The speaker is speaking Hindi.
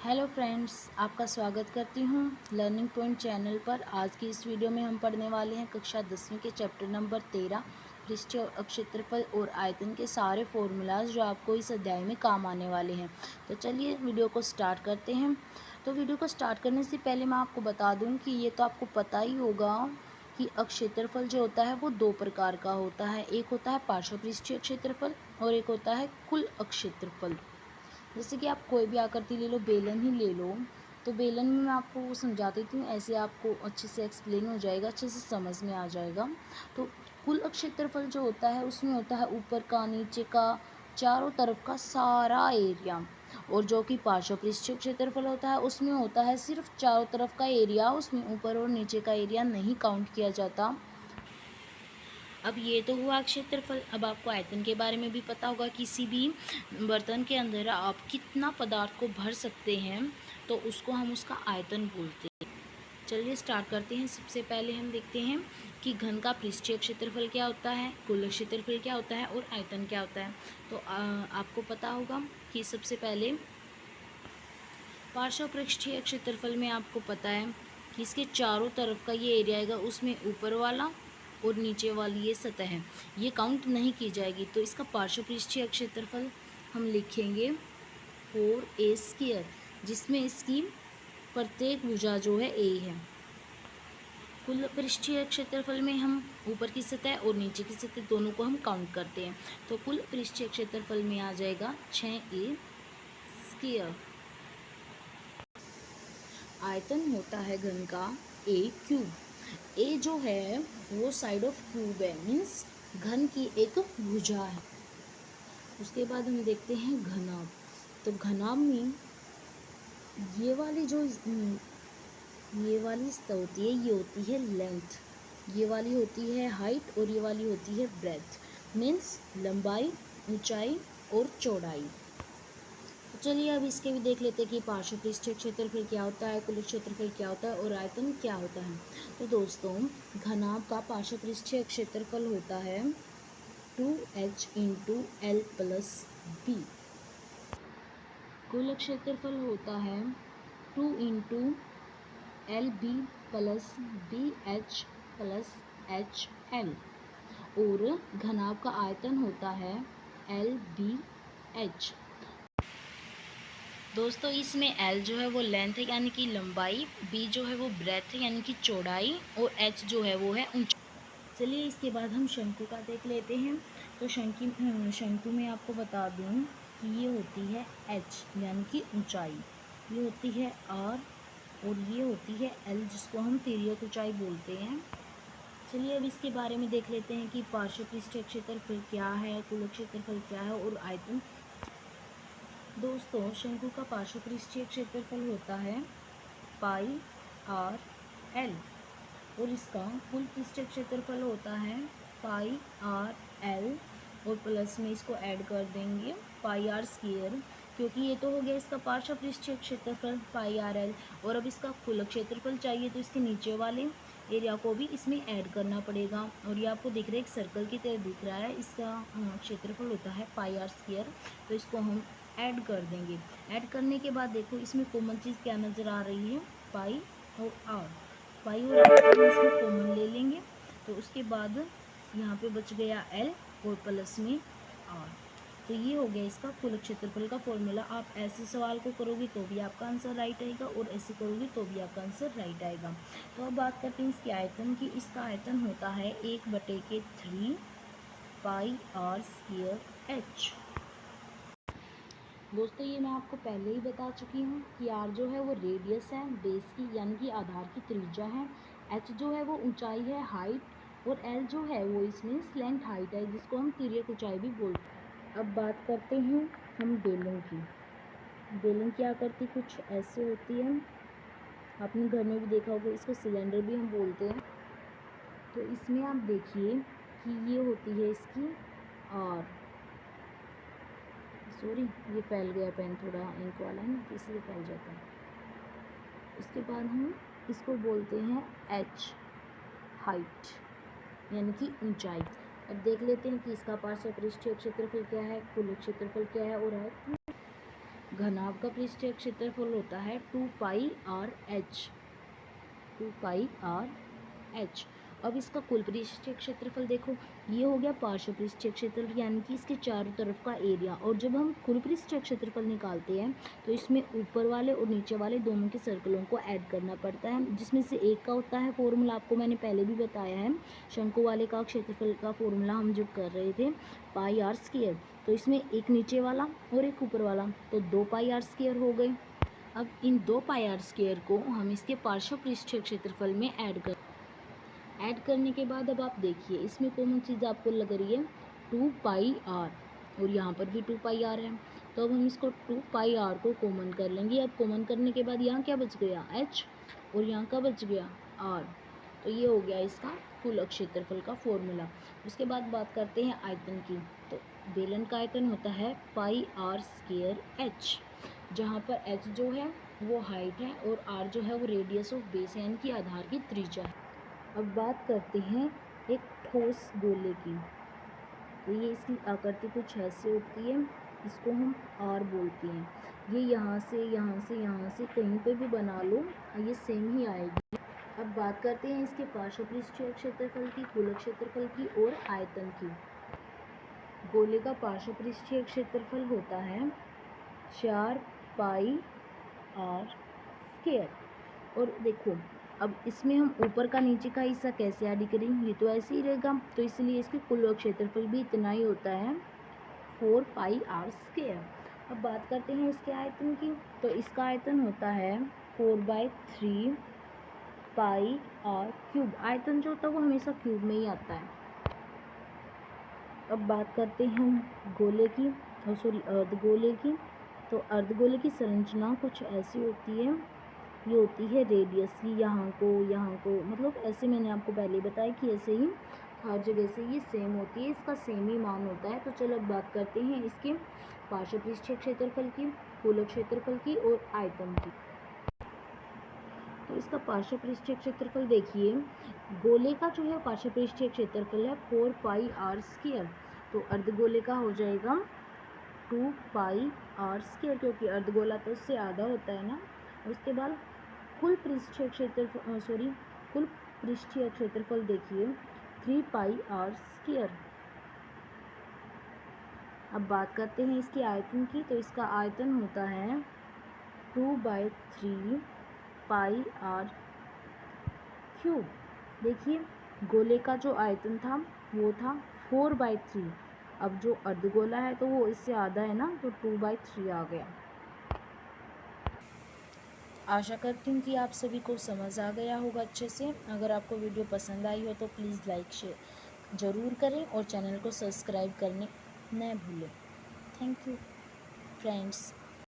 हेलो फ्रेंड्स, आपका स्वागत करती हूँ लर्निंग पॉइंट चैनल पर। आज की इस वीडियो में हम पढ़ने वाले हैं कक्षा 10वीं के चैप्टर नंबर 13 पृष्ठीय क्षेत्रफल और आयतन के सारे फॉर्मूलाज जो आपको इस अध्याय में काम आने वाले हैं। तो चलिए वीडियो को स्टार्ट करते हैं। तो वीडियो को स्टार्ट करने से पहले मैं आपको बता दूँ कि ये तो आपको पता ही होगा कि क्षेत्रफल जो होता है वो दो प्रकार का होता है। एक होता है पार्श्वपृष्ठीय क्षेत्रफल और एक होता है कुल क्षेत्रफल। जैसे कि आप कोई भी आकृति ले लो, बेलन ही ले लो, तो बेलन में मैं आपको वो समझा देती हूँ, ऐसे आपको अच्छे से एक्सप्लेन हो जाएगा, अच्छे से समझ में आ जाएगा। तो कुल क्षेत्रफल जो होता है उसमें होता है ऊपर का, नीचे का, चारों तरफ का सारा एरिया। और जो कि पार्श्वपृष्ठीय क्षेत्रफल होता है उसमें होता है सिर्फ चारों तरफ का एरिया, उसमें ऊपर और नीचे का एरिया नहीं काउंट किया जाता। अब ये तो हुआ क्षेत्रफल। अब आपको आयतन के बारे में भी पता होगा, किसी भी बर्तन के अंदर आप कितना पदार्थ को भर सकते हैं तो उसको हम उसका आयतन बोलते हैं। चलिए स्टार्ट करते हैं। सबसे पहले हम देखते हैं कि घन का पृष्ठीय क्षेत्रफल क्या होता है, कुल क्षेत्रफल क्या होता है और आयतन क्या होता है। तो आपको पता होगा कि सबसे पहले पार्श्वपृष्ठीय क्षेत्रफल में आपको पता है कि इसके चारों तरफ का ये एरिया आएगा, उसमें ऊपर वाला और नीचे वाली ये सतह है, ये काउंट नहीं की जाएगी। तो इसका पार्श्वपृष्ठीय क्षेत्रफल हम लिखेंगे 4a², जिसमें इसकी प्रत्येक भुजा जो है a है। कुल पृष्ठीय क्षेत्रफल में हम ऊपर की सतह और नीचे की सतह दोनों को हम काउंट करते हैं। तो कुल पृष्ठीय क्षेत्रफल में आ जाएगा 6a²। आयतन होता है घन का a³। ए जो है वो साइड ऑफ क्यूब है, मीन्स घन की एक भुजा है। उसके बाद हम देखते हैं घनाभ। तो घनाभ में ये वाली जो ये वाली सतह होती है ये होती है लेंथ, ये वाली होती है हाइट और ये वाली होती है ब्रेथ, मीन्स लंबाई, ऊंचाई और चौड़ाई। तो चलिए अब इसके भी देख लेते हैं कि पार्श्वपृष्ठीय क्षेत्रफल क्या होता है, कुल क्षेत्रफल क्या होता है और आयतन क्या होता है। तो दोस्तों, घनाभ का पार्श्वपृष्ठीय क्षेत्रफल होता है 2h × l + b। कुल क्षेत्रफल होता है 2 × lb + bh + hl। और घनाभ का आयतन होता है lbh। दोस्तों, इसमें L जो है वो लेंथ है यानी कि लंबाई, B जो है वो ब्रेथ है यानी कि चौड़ाई और H जो है वो है ऊंचाई। चलिए इसके बाद हम शंकु का देख लेते हैं। तो शंकु में आपको बता दूं कि ये होती है H यानी कि ऊंचाई, ये होती है R और ये होती है L जिसको हम तिर्यक ऊंचाई बोलते हैं। चलिए अब इसके बारे में देख लेते हैं कि पार्श्वपृष्ठीय क्षेत्रफल क्या है, कुल क्षेत्रफल क्या है और आयतन। दोस्तों, शंकु का पार्श्वपृष्ठीय क्षेत्रफल होता है πr/l और इसका कुल पृष्ठीय क्षेत्रफल होता है πr/l और प्लस में इसको ऐड कर देंगे πr², क्योंकि ये तो हो गया इसका पार्श्वपृष्ठीय क्षेत्रफल πr/l। और अब इसका कुल क्षेत्रफल चाहिए तो इसके नीचे वाले एरिया को भी इसमें ऐड करना पड़ेगा। और ये आपको दिख रहा है एक सर्कल की तरह दिख रहा है, इसका क्षेत्रफल होता है πr²। तो इसको हम ऐड कर देंगे। ऐड करने के बाद देखो इसमें कॉमन चीज़ क्या नज़र आ रही है, पाई और आर। पाई और आर को हम इसमें कॉमन ले लेंगे तो उसके बाद यहाँ पे बच गया एल और प्लस में आर। तो ये हो गया इसका कुल क्षेत्रफल का फॉर्मूला। आप ऐसे सवाल को करोगे तो भी आपका आंसर राइट आएगा और ऐसे करोगे तो भी आपका आंसर राइट आएगा। तो अब बात करते हैं इसके आयतन की। इसका आयतन होता है 1/3 πr²h। दोस्तों, ये मैं आपको पहले ही बता चुकी हूँ कि आर जो है वो रेडियस है बेस की यानी कि आधार की त्रिज्या है, एच जो है वो ऊंचाई है हाइट और एल जो है वो इसमें स्लैंट हाइट है जिसको हम तिर्यक ऊंचाई भी बोलते हैं। अब बात करते हैं हम बेलन की। बेलन की आकृति कुछ ऐसे होती है, आपने घर में भी देखा होगा, इसको सिलेंडर भी हम बोलते हैं। तो इसमें आप देखिए कि ये होती है इसकी आर, सॉरी ये फैल गया पेन, थोड़ा इंक वाला है ना तो इसलिए फैल जाता है। उसके बाद हम इसको बोलते हैं एच, हाइट यानी कि ऊंचाई। अब देख लेते हैं कि इसका पार्श्वपृष्ठीय क्षेत्रफल क्या है, कुल क्षेत्रफल क्या है और है। घनाभ का पृष्ठीय क्षेत्रफल होता है 2πr/h, 2πr/h। अब इसका कुल पृष्ठीय क्षेत्रफल देखो, ये हो गया पार्श्व पृष्ठीय क्षेत्रफल यानी कि इसके चारों तरफ का एरिया। और जब हम कुल पृष्ठीय क्षेत्रफल निकालते हैं तो इसमें ऊपर वाले और नीचे वाले दोनों के सर्कलों को ऐड करना पड़ता है, जिसमें से एक का होता है फॉर्मूला, आपको मैंने पहले भी बताया है, शंकु वाले का क्षेत्रफल का फॉर्मूला हम जो कर रहे थे πr²। तो इसमें एक नीचे वाला और एक ऊपर वाला, तो 2πr² हो गए। अब इन 2πr² को हम इसके पार्श्व पृष्ठीय क्षेत्रफल में ऐड करने के बाद अब आप देखिए इसमें कॉमन चीज़ आपको लग रही है 2πr, और यहाँ पर भी 2πr है। तो अब हम इसको 2πr को कॉमन कर लेंगे। अब कॉमन करने के बाद यहाँ क्या बच गया h, और यहाँ का बच गया r। तो ये हो गया इसका कुल क्षेत्रफल का फॉर्मूला। उसके बाद बात करते हैं आयतन की। तो बेलन का आयतन होता है πr²h, जहाँ पर h जो है वो हाइट है और r जो है वो रेडियस ऑफ बेस यानी कि आधार की त्रिज्या है। अब बात करते हैं एक ठोस गोले की। तो ये इसकी आकृति कुछ ऐसे होती है, इसको हम आर बोलते हैं। ये यहाँ से कहीं पे भी बना लो, ये सेम ही आएगी। अब बात करते हैं इसके पार्श्व पृष्ठीय क्षेत्रफल की, कुल क्षेत्रफल की और आयतन की। गोले का पार्श्व पृष्ठीय क्षेत्रफल होता है 4πr²। और देखो अब इसमें हम ऊपर का नीचे का हिस्सा कैसे ऐड करेंगे, ये तो ऐसे ही रहेगा, तो इसलिए इसके कुल क्षेत्रफल भी इतना ही होता है 4πr²। अब बात करते हैं इसके आयतन की। तो इसका आयतन होता है 4/3 πr³। आयतन जो होता है वो हमेशा क्यूब में ही आता है। अब बात करते हैं हम गोले की, अर्धगोले की। तो अर्धगोले की संरचना कुछ ऐसी होती है, ये होती है रेडियस की, यहाँ को मतलब ऐसे मैंने आपको पहले बताया कि ऐसे ही हर जगह से ये सेम होती है, इसका सेम ही मान होता है। तो चलो अब बात करते हैं इसके पार्श्व पृष्ठीय क्षेत्रफल की, कुल क्षेत्रफल की और आयतन की। तो इसका पार्श्व पृष्ठीय क्षेत्रफल देखिए, गोले का जो है पार्श्व पृष्ठीय क्षेत्रफल है 4πr²। तो अर्धगोले का हो जाएगा 2πr², क्योंकि अर्धगोला तो उससे आधा होता है ना। उसके बाद कुल पृष्ठीय क्षेत्रफल देखिए 3πr²। अब बात करते हैं इसके आयतन की। तो इसका आयतन होता है 2/3 πr³। देखिए गोले का जो आयतन था वो था 4/3, अब जो अर्धगोला है तो वो इससे आधा है ना, तो 2/3 आ गया। आशा करती हूँ कि आप सभी को समझ आ गया होगा अच्छे से। अगर आपको वीडियो पसंद आई हो तो प्लीज़ लाइक शेयर ज़रूर करें और चैनल को सब्सक्राइब करने न भूलें। Thank you friends.